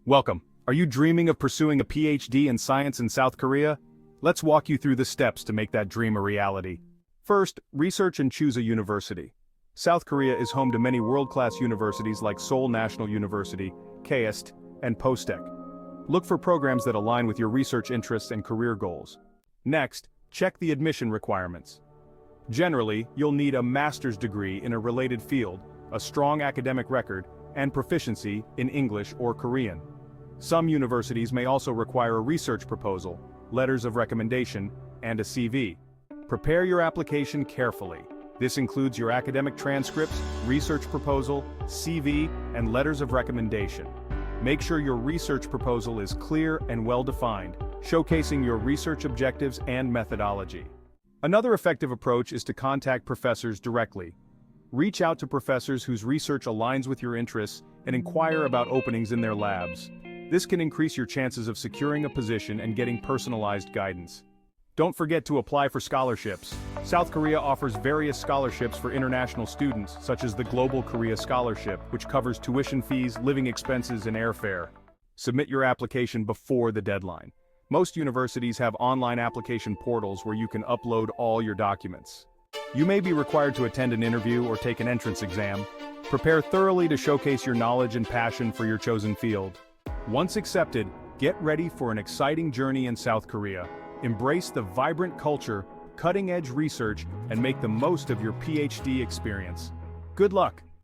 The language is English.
Welcome. Are you dreaming of pursuing a PhD in science in South Korea? Let's walk you through the steps to make that dream a reality. First, research and choose a university. South Korea is home to many world-class universities like Seoul National University, KST, and Postec. Look for programs that align with your research interests and career goals. Next, check the admission requirements. Generally, you'll need a master's degree in a related field, a strong academic record, and proficiency in English or Korean. Some universities may also require a research proposal, letters of recommendation, and a CV. Prepare your application carefully. This includes your academic transcripts, research proposal, CV, and letters of recommendation. Make sure your research proposal is clear and well-defined, showcasing your research objectives and methodology. Another effective approach is to contact professors directly. Reach out to professors whose research aligns with your interests and inquire about openings in their labs. This can increase your chances of securing a position and getting personalized guidance. Don't forget to apply for scholarships. South Korea offers various scholarships for international students, such as the Global Korea Scholarship, which covers tuition fees, living expenses, and airfare. Submit your application before the deadline. Most universities have online application portals where you can upload all your documents. You may be required to attend an interview or take an entrance exam. Prepare thoroughly to showcase your knowledge and passion for your chosen field. Once accepted, get ready for an exciting journey in South Korea. Embrace the vibrant culture, cutting-edge research, and make the most of your PhD experience. Good luck!